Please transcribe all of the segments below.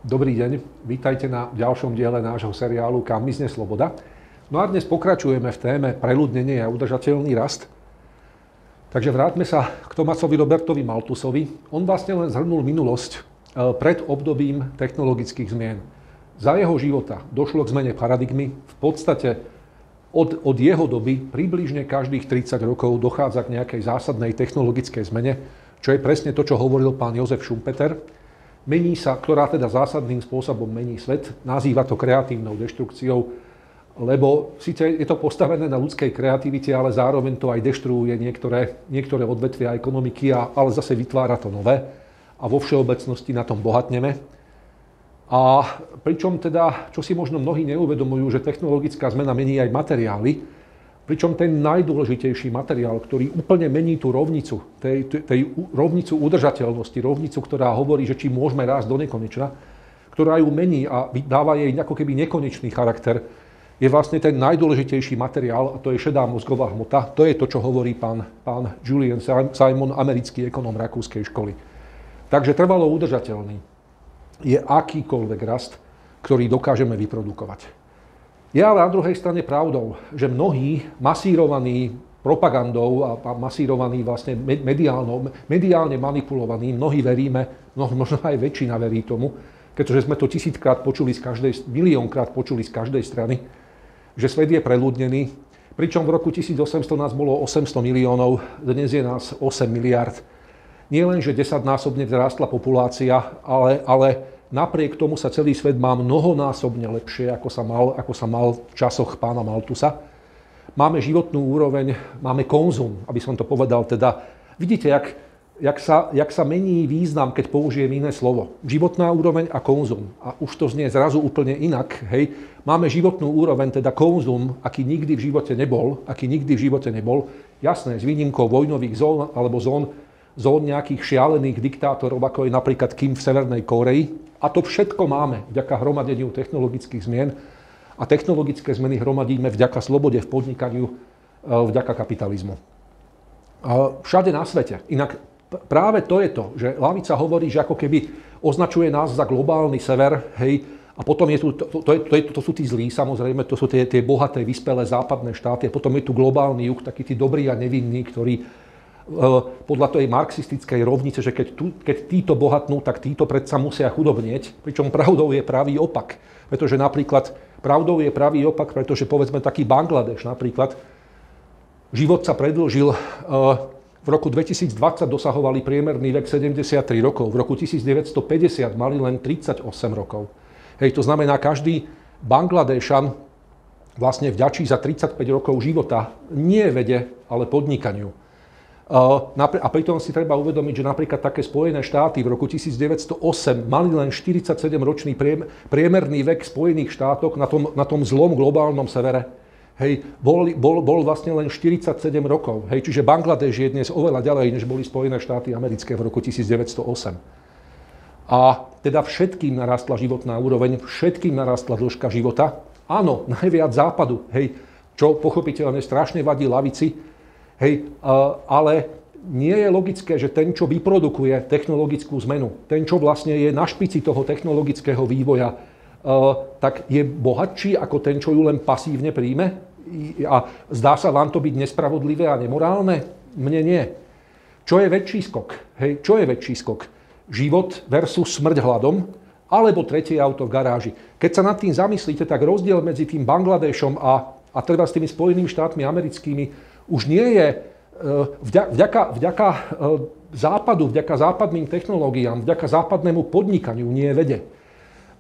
Dobrý deň, vítajte na ďalšom diele nášho seriálu Kam mizne sloboda. No a dnes pokračujeme v téme preľudnenie a udržateľný rast. Takže vráťme sa k Thomasovi Robertovi Malthusovi. On vlastne len zhrnul minulosť pred obdobím technologických zmien. Za jeho života došlo k zmene paradigmy. V podstate od jeho doby približne každých 30 rokov dochádza k nejakej zásadnej technologickej zmene, čo je presne to, čo hovoril pán Jozef Schumpeter. Mení sa, ktorá teda zásadným spôsobom mení svet, nazýva to kreatívnou deštrukciou, lebo síce je to postavené na ľudskej kreativite, ale zároveň to aj deštruuje niektoré odvetvia ekonomiky, ale zase vytvára to nové a vo všeobecnosti na tom bohatneme. A pričom teda, čo si možno mnohí neuvedomujú, že technologická zmena mení aj materiály, pričom ten najdôležitejší materiál, ktorý úplne mení tú rovnicu, tej rovnicu udržateľnosti, rovnicu, ktorá hovorí, že či môžeme rásť do nekonečna, ktorá ju mení a dáva jej ako keby nekonečný charakter, je vlastne ten najdôležitejší materiál, a to je šedá mozgová hmota. To je to, čo hovorí pán Julian Simon, americký ekonóm rakúskej školy. Takže trvalo udržateľný je akýkoľvek rast, ktorý dokážeme vyprodukovať. Je ale na druhej strane pravdou, že mnohí masírovaní propagandou a masírovaní vlastne mediálne manipulovaní, mnohí veríme, možno aj väčšina verí tomu, pretože sme to miliónkrát počuli z každej strany, že svet je preľudnený, pričom v roku 1800 nás bolo 800 miliónov, dnes je nás 8 miliard. Nie len, že 10-násobne vzrástla populácia, ale napriek tomu sa celý svet má mnohonásobne lepšie, ako sa mal v časoch pána Malthusa. Máme životnú úroveň, máme konzum, aby som to povedal. Teda, vidíte, jak sa mení význam, keď použijem iné slovo. Životná úroveň a konzum. A už to znie zrazu úplne inak. Hej. Máme životnú úroveň, teda konzum, aký nikdy v živote nebol. Jasné, s výnimkou vojnových zón alebo zón nejakých šialených diktátorov, ako je napríklad Kim v Severnej Kórei. A to všetko máme vďaka hromadeniu technologických zmien. A technologické zmeny hromadíme vďaka slobode v podnikaniu, vďaka kapitalizmu. Všade na svete. Inak práve to je to, že ľavica hovorí, že ako keby označuje nás za globálny sever, hej, a potom je tu, to sú tí zlí, samozrejme, to sú tie bohaté, vyspelé západné štáty, a potom je tu globálny juh, takí tí dobrí a nevinní, ktorí podľa tej marxistickej rovnice, že keď títo bohatnú, tak títo predsa musia chudobnieť, pričom pravdou je pravý opak. Pretože napríklad pretože povedzme taký Bangladeš napríklad, život sa predĺžil, v roku 2020 dosahovali priemerný vek 73 rokov, v roku 1950 mali len 38 rokov. Hej, to znamená, každý Bangladešan vlastne vďačí za 35 rokov života nie vede, ale podnikaniu. A pritom si treba uvedomiť, že napríklad také Spojené štáty v roku 1908 mali len 47-ročný priemerný vek v Spojených štátoch na tom zlom globálnom severe. Hej, bol vlastne len 47 rokov. Hej, čiže Bangladeš je dnes oveľa ďalej, než boli Spojené štáty americké v roku 1908. A teda všetkým narastla životná úroveň, všetkým narastla dĺžka života. Áno, najviac západu, hej, čo pochopiteľne strašne vadí lavici. Hej, ale nie je logické, že ten, čo vyprodukuje technologickú zmenu, ten, čo vlastne je na špici toho technologického vývoja, tak je bohatší ako ten, čo ju len pasívne príjme? A zdá sa vám to byť nespravodlivé a nemorálne? Mne nie. Čo je väčší skok? Hej, čo je väčší skok? Život versus smrť hladom? Alebo tretie auto v garáži? Keď sa nad tým zamyslíte, tak rozdiel medzi tým Bangladešom a teda s tými Spojenými štátmi americkými už nie je vďaka západu, vďaka západným technológiám, vďaka západnému podnikaniu, nie je vede.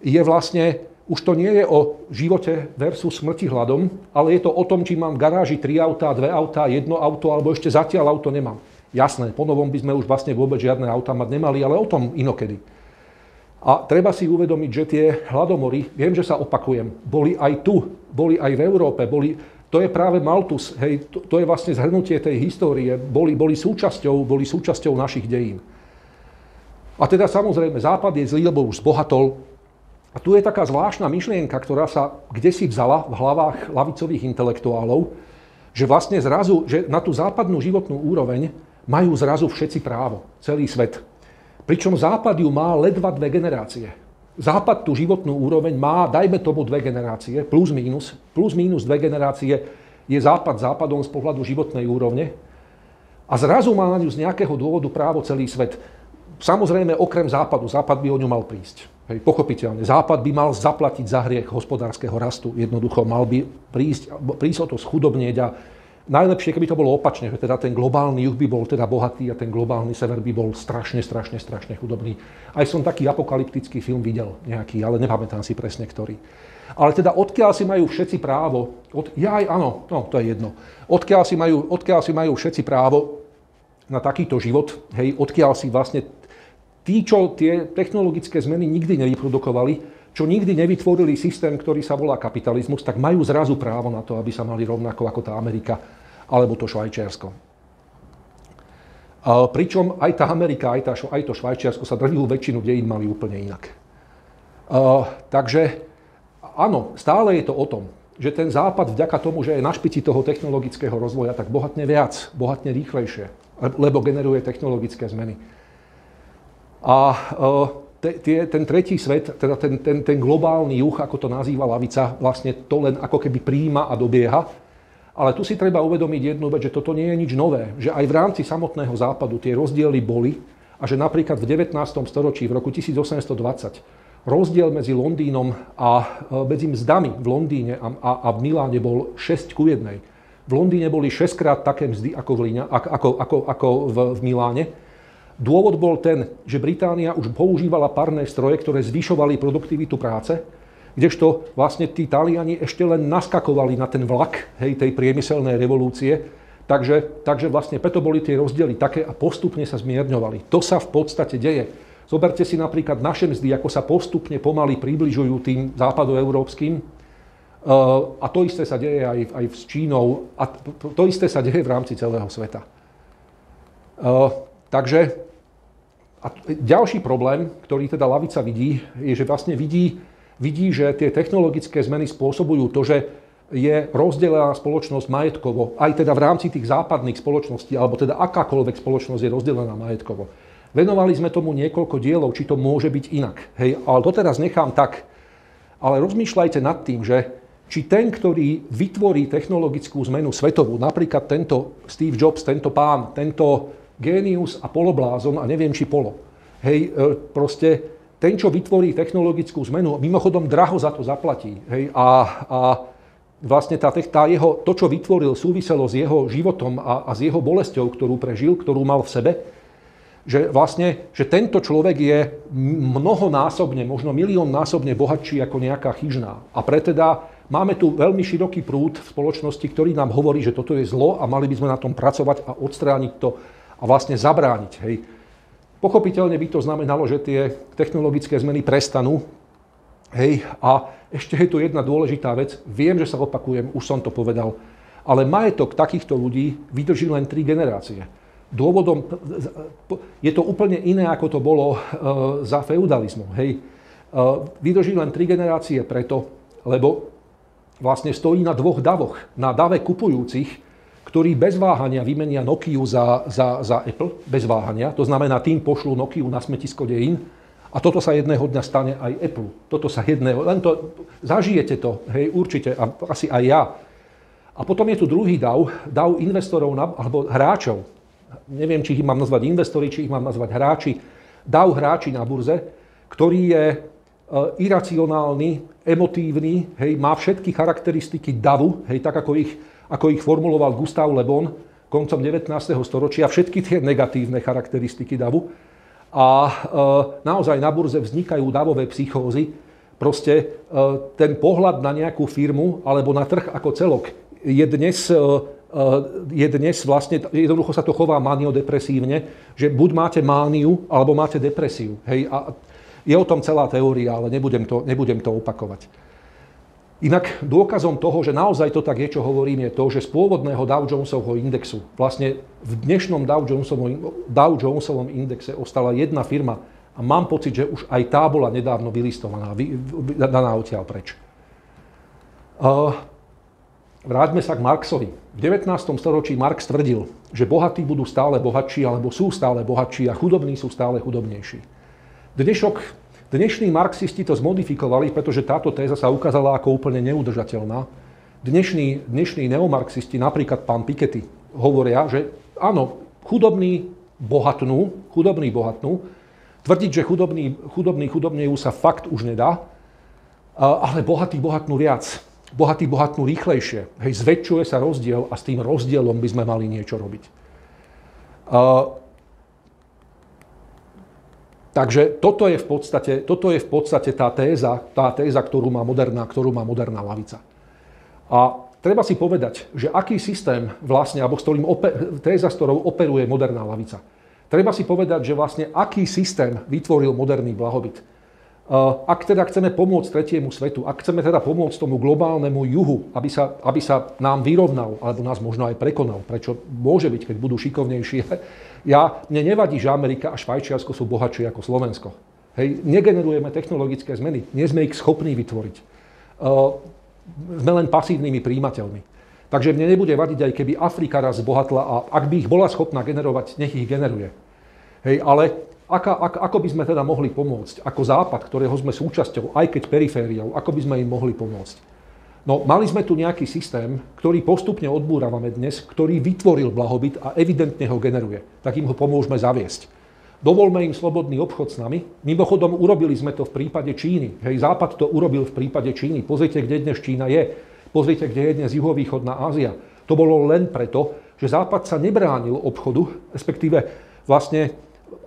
Je vlastne, už to nie je o živote versus smrti hladom, ale je to o tom, či mám v garáži 3 autá, 2 autá, 1 auto, alebo ešte zatiaľ auto nemám. Jasné, ponovom by sme už vlastne vôbec žiadne autá mať nemali, ale o tom inokedy. A treba si uvedomiť, že tie hladomory, viem, že sa opakujem, boli aj tu, boli aj v Európe, to je práve Malthus, hej, to je vlastne zhrnutie tej histórie, boli súčasťou našich dejín. A teda samozrejme, Západ je zlý, lebo už zbohatol. A tu je taká zvláštna myšlienka, ktorá sa kdesi vzala v hlavách ľavicových intelektuálov, že vlastne zrazu, že na tú západnú životnú úroveň majú zrazu všetci právo, celý svet. Pričom Západ ju má ledva 2 generácie. Západ tú životnú úroveň má, dajme tomu 2 generácie, plus minus 2 generácie je Západ západom z pohľadu životnej úrovne a zrazu má na ňu z nejakého dôvodu právo celý svet. Samozrejme, okrem Západu, Západ by o ňu mal prísť. Hej, pochopiteľne. Západ by mal zaplatiť za hriech hospodárskeho rastu. Jednoducho mal by prísť o to schudobnieť a najlepšie, keby to bolo opačne, že teda ten globálny juh by bol teda bohatý a ten globálny sever by bol strašne chudobný. Aj som taký apokalyptický film videl nejaký, ale nepamätám si presne ktorý. Ale teda odkiaľ si majú všetci právo, áno, to je jedno. Odkiaľ si majú všetci právo na takýto život, hej, odkiaľ si vlastne tí, čo tie technologické zmeny nikdy nevyprodukovali, čo nikdy nevytvorili systém, ktorý sa volá kapitalizmus, tak majú zrazu právo na to, aby sa mali rovnako ako tá Amerika alebo to Švajčiarsko. Pričom aj tá Amerika, aj to Švajčiarsko sa drvivú väčšinu dejín mali úplne inak. Takže áno, stále je to o tom, že ten Západ vďaka tomu, že je na špici toho technologického rozvoja, tak bohatne viac, bohatne rýchlejšie, lebo generuje technologické zmeny. A ten tretí svet, teda ten globálny juh, ako to nazýva ľavica, vlastne to len ako keby prijíma a dobieha. Ale tu si treba uvedomiť jednu vec, že toto nie je nič nové. Že aj v rámci samotného západu tie rozdiely boli a že napríklad v 19. storočí, v roku 1820, rozdiel medzi Londýnom a medzi mzdami v Londýne a v Miláne bol 6:1. V Londýne boli 6-krát také mzdy ako v Miláne. Dôvod bol ten, že Británia už používala parné stroje, ktoré zvyšovali produktivitu práce, kdežto vlastne tí Taliani ešte len naskakovali na ten vlak, hej, tej priemyselnej revolúcie. Takže vlastne preto boli tie rozdiely také a postupne sa zmierňovali. To sa v podstate deje. Zoberte si napríklad naše mzdy, ako sa postupne pomaly približujú tým západoeurópskym. A to isté sa deje aj s Čínou a to isté sa deje v rámci celého sveta. Takže a ďalší problém, ktorý teda ľavica vidí, je, že vlastne vidí, že tie technologické zmeny spôsobujú to, že je rozdelená spoločnosť majetkovo, aj teda v rámci tých západných spoločností, alebo teda akákoľvek spoločnosť je rozdelená majetkovo. Venovali sme tomu niekoľko dielov, či to môže byť inak. Hej, ale doteraz nechám tak. Ale rozmýšľajte nad tým, že či ten, ktorý vytvorí technologickú zmenu svetovú, napríklad tento Steve Jobs, tento pán, tento génius a poloblázon a neviem, či polo. Hej, proste ten, čo vytvorí technologickú zmenu, mimochodom draho za to zaplatí. Hej, a vlastne to, čo vytvoril, súviselo s jeho životom a s jeho bolesťou, ktorú prežil, ktorú mal v sebe, že tento človek je mnohonásobne, možno miliónnásobne bohatší ako nejaká chyžná. A teda máme tu veľmi široký prúd v spoločnosti, ktorý nám hovorí, že toto je zlo a mali by sme na tom pracovať a odstrániť to a vlastne zabrániť. Hej. Pochopiteľne by to znamenalo, že tie technologické zmeny prestanú. Hej. A ešte je tu jedna dôležitá vec. Viem, že sa opakujem, už som to povedal, ale majetok takýchto ľudí vydrží len 3 generácie. Dôvodom je to úplne iné, ako to bolo za feudalizmu. Hej. Vydrží len 3 generácie preto, lebo vlastne stojí na 2 davoch. Na dave kupujúcich, ktorí bez váhania vymenia Nokiu za Apple, bez váhania. To znamená, tým pošlú Nokiu na smetisko dejín. A toto sa jedného dňa stane aj Apple. Zažijete to, hej, určite, a asi aj ja. A potom je tu druhý dav investorov alebo hráčov. Neviem, či ich mám nazvať investori, či ich mám nazvať hráči. Dav hráči na burze, ktorý je iracionálny, emotívny, hej, má všetky charakteristiky davu, hej, tak ako ich formuloval Gustav Le Bon koncom 19. storočia, všetky tie negatívne charakteristiky davu. A naozaj na burze vznikajú davové psychózy. Proste ten pohľad na nejakú firmu alebo na trh ako celok je dnes vlastne, jednoducho sa to chová maniodepresívne, že buď máte mániu, alebo máte depresiu. Hej, a je o tom celá teória, ale nebudem to opakovať. Inak dôkazom toho, že naozaj to tak je, čo hovorím, je to, že z pôvodného Dow Jonesovho indexu, vlastne v dnešnom Dow Jonesovom indexe ostala jedna firma a mám pocit, že už aj tá bola nedávno vylistovaná, daná odtiaľ preč. Vráťme sa k Marxovi. V 19. storočí Marx tvrdil, že bohatí budú stále bohatší alebo sú stále bohatší a chudobní sú stále chudobnejší. Dnešok Dnešní marxisti to zmodifikovali, pretože táto téza sa ukázala ako úplne neudržateľná. Dnešní neomarxisti, napríklad pán Piketty, hovoria, že áno, chudobní bohatnú. Tvrdiť, že chudobnejú sa fakt už nedá, ale bohatí bohatnú viac. Bohatí bohatnú rýchlejšie. Hej, zväčšuje sa rozdiel a s tým rozdielom by sme mali niečo robiť. Takže toto je v podstate tá téza, ktorú má moderná lavica. A treba si povedať, že aký systém vlastne, alebo téza, s ktorou operuje moderná lavica. Treba si povedať, že vlastne aký systém vytvoril moderný blahobyt. Ak teda chceme pomôcť tretiemu svetu, ak chceme teda pomôcť tomu globálnemu juhu, aby sa nám vyrovnal, alebo nás možno aj prekonal, prečo môže byť, keď budú šikovnejšie. Mne nevadí, že Amerika a Švajčiarsko sú bohatšie ako Slovensko. Hej, negenerujeme technologické zmeny, nie sme ich schopní vytvoriť. Sme len pasívnymi príjimateľmi. Takže mne nebude vadiť, aj keby Afrika raz zbohatla a ak by ich bola schopná generovať, nech ich generuje. Hej, ale ako by sme teda mohli pomôcť? Ako Západ, ktorého sme súčasťou, aj keď perifériou, ako by sme im mohli pomôcť? No, mali sme tu nejaký systém, ktorý postupne odbúravame dnes, ktorý vytvoril blahobyt a evidentne ho generuje. Tak im ho pomôžeme zaviesť. Dovolme im slobodný obchod s nami. Mimochodom, urobili sme to v prípade Číny. Hej, Západ to urobil v prípade Číny. Pozrite, kde dnes Čína je. Pozrite, kde je dnes juhovýchodná Ázia. To bolo len preto, že Západ sa nebránil obchodu, respektíve vlastne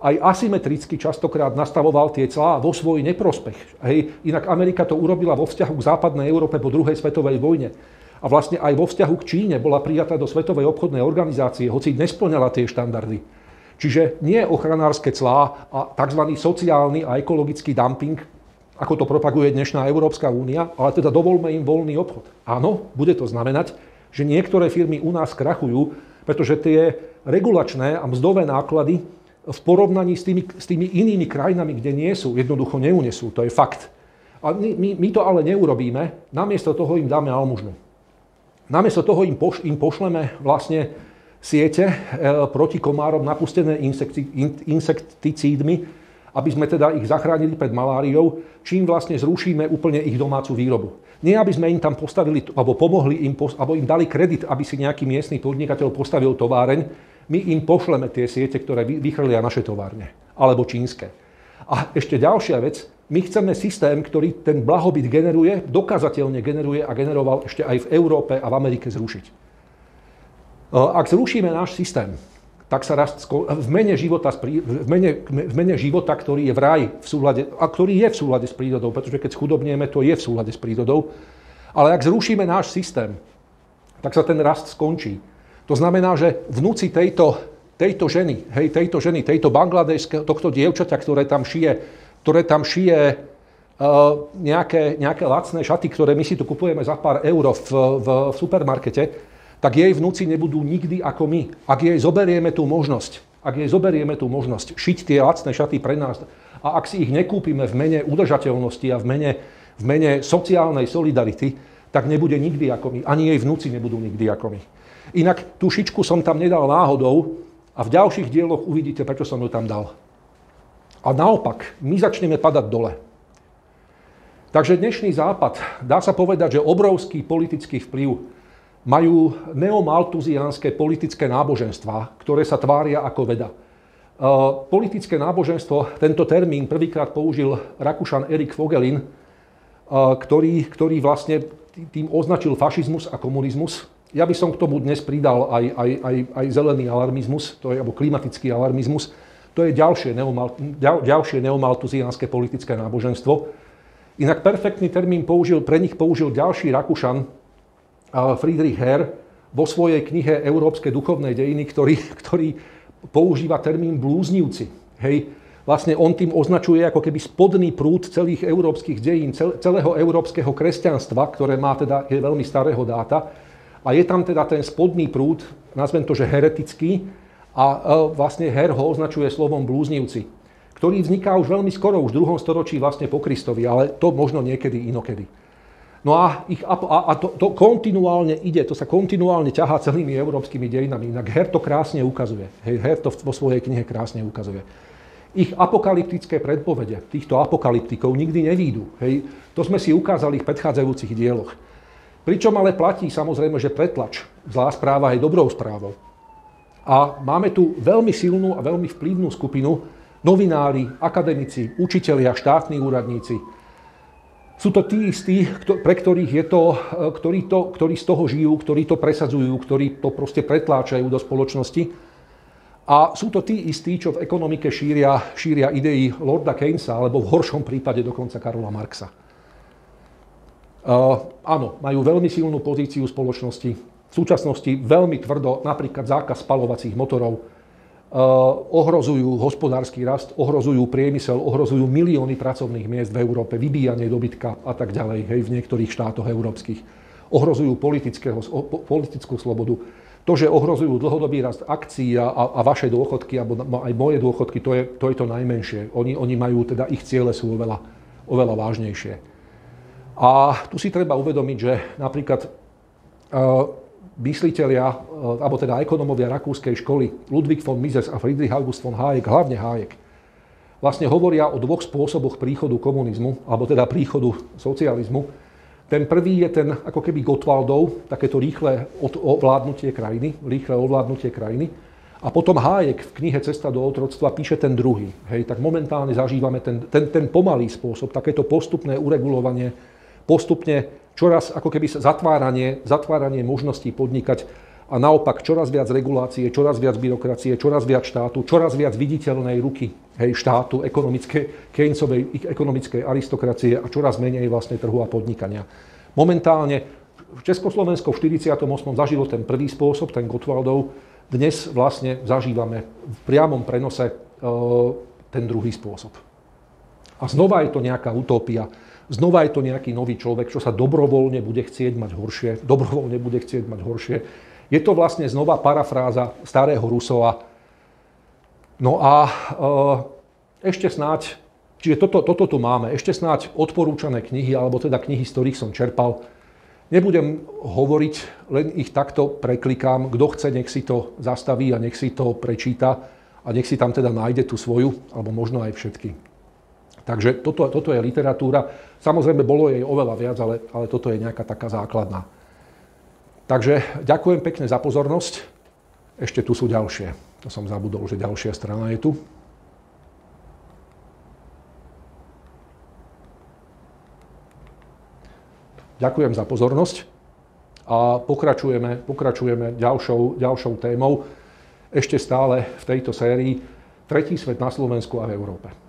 aj asymetricky častokrát nastavoval tie clá vo svoj neprospech. Hej, inak Amerika to urobila vo vzťahu k západnej Európe po druhej svetovej vojne. A vlastne aj vo vzťahu k Číne bola prijatá do Svetovej obchodnej organizácie, hoci nespĺňala tie štandardy. Čiže nie ochranárske clá a tzv. Sociálny a ekologický dumping, ako to propaguje dnešná Európska únia, ale teda dovolme im voľný obchod. Áno, bude to znamenať, že niektoré firmy u nás krachujú, pretože tie regulačné a mzdové náklady v porovnaní s tými inými krajinami, kde nie sú, jednoducho neunesú. To je fakt. A my to ale neurobíme, namiesto toho im dáme almužnu. Namiesto toho im pošleme vlastne siete proti komárom napustené insekticídmi, aby sme teda ich zachránili pred maláriou, čím vlastne zrušíme úplne ich domácu výrobu. Nie, aby sme im tam postavili, alebo pomohli im, alebo im dali kredit, aby si nejaký miestny podnikateľ postavil továreň, my im pošleme tie siete, ktoré vychrlia naše továrne, alebo čínske. A ešte ďalšia vec, my chceme systém, ktorý ten blahobyt generuje, dokázateľne generuje a generoval ešte aj v Európe a v Amerike zrušiť. Ak zrušíme náš systém, tak sa v mene života, ktorý je ktorý je v súlade s prírodou, pretože keď schudobnieme, to je v súlade s prírodou, ale ak zrušíme náš systém, tak sa ten rast skončí. To znamená, že vnúci tejto ženy, tejto bangladešského, tohto dievčaťa, ktoré tam šije nejaké lacné šaty, ktoré my si tu kupujeme za pár eur v supermarkete, tak jej vnúci nebudú nikdy ako my. Ak jej zoberieme tú možnosť šiť tie lacné šaty pre nás a ak si ich nekúpime v mene udržateľnosti a v mene sociálnej solidarity, tak nebude nikdy ako my. Ani jej vnúci nebudú nikdy ako my. Inak tú šičku som tam nedal náhodou a v ďalších dieloch uvidíte, prečo som ju tam dal. A naopak, my začneme padať dole. Takže dnešný Západ, dá sa povedať, že obrovský politický vplyv majú neomaltuziánske politické náboženstvá, ktoré sa tvária ako veda. Politické náboženstvo, tento termín prvýkrát použil Rakúšan Erik Vogelin, ktorý vlastne tým označil fašizmus a komunizmus. Ja by som k tomu dnes pridal aj zelený alarmizmus, alebo klimatický alarmizmus. To je ďalšie neomaltuziánske politické náboženstvo. Inak perfektný termín pre nich použil ďalší Rakúšan, Friedrich Herr, vo svojej knihe Európske duchovné dejiny, ktorý používa termín blúznivci. Hej. Vlastne on tým označuje ako keby spodný prúd celých európskych dejín, celého európskeho kresťanstva, ktoré má teda, je veľmi starého dáta. A je tam teda ten spodný prúd, nazvem to, že heretický, a vlastne Herr ho označuje slovom blúznivci, ktorý vzniká už veľmi skoro, už v 2. storočí vlastne po Kristovi, ale to možno niekedy inokedy. No a to kontinuálne ide, to sa kontinuálne ťahá celými európskymi dejinami. Inak Herr to krásne ukazuje. Herr to vo svojej knihe krásne ukazuje. Ich apokalyptické predpovede týchto apokalyptikov nikdy nevídu. Hej. To sme si ukázali v predchádzajúcich dieloch. Pričom ale platí samozrejme, že pretlač, zlá správa je dobrou správou. A máme tu veľmi silnú a veľmi vplyvnú skupinu, novinári, akademici, učitelia, štátni úradníci. Sú to tí istí, pre ktorých je to, ktorí z toho žijú, ktorí to presadzujú, ktorí to proste pretláčajú do spoločnosti. A sú to tí istí, čo v ekonomike šíria idei Lorda Keynesa, alebo v horšom prípade dokonca Karola Marxa. Áno, majú veľmi silnú pozíciu v spoločnosti. V súčasnosti veľmi tvrdo, napríklad zákaz spaľovacích motorov, ohrozujú hospodársky rast, ohrozujú priemysel, ohrozujú milióny pracovných miest v Európe, vybíjanie dobytka a tak ďalej, hej, v niektorých štátoch európskych. Ohrozujú politickú slobodu. To, že ohrozujú dlhodobý rast akcií a vaše dôchodky, alebo aj moje dôchodky, to je to najmenšie. Oni majú, teda ich ciele sú oveľa vážnejšie. A tu si treba uvedomiť, že napríklad myslitelia, alebo teda ekonomovia rakúskej školy Ludwig von Mises a Friedrich August von Hayek, hlavne Hayek, vlastne hovoria o dvoch spôsoboch príchodu komunizmu, alebo teda príchodu socializmu. Ten prvý je ten ako keby Gottwaldov, takéto rýchle ovládnutie krajiny. A potom Hayek v knihe Cesta do otroctva píše ten druhý. Hej, tak momentálne zažívame ten pomalý spôsob, takéto postupné uregulovanie, postupne čoraz ako keby zatváranie možností podnikať a naopak čoraz viac regulácie, čoraz viac byrokracie, čoraz viac štátu, čoraz viac viditeľnej ruky štátu, Keynesovej ekonomickej aristokracie a čoraz menej vlastne trhu a podnikania. Momentálne v Československu v 48. zažilo ten prvý spôsob, ten Gottwaldov, dnes vlastne zažívame v priamom prenose ten druhý spôsob. A znova je to nejaká utopia, znova je to nejaký nový človek, čo sa dobrovoľne bude chcieť mať horšie. Je to vlastne znova parafráza starého Rousseaua. No a ešte snáď, čiže toto tu máme, ešte snáď odporúčané knihy, alebo teda knihy, z ktorých som čerpal. Nebudem hovoriť, len ich takto preklikám. Kto chce, nech si to zastaví a nech si to prečíta a nech si tam teda nájde tú svoju, alebo možno aj všetky. Takže toto je literatúra. Samozrejme, bolo jej oveľa viac, ale toto je nejaká taká základná. Takže ďakujem pekne za pozornosť. Ešte tu sú ďalšie. To som zabudol, že ďalšia strana je tu. Ďakujem za pozornosť a pokračujeme ďalšou témou. Ešte stále v tejto sérii Tretí svet na Slovensku a v Európe.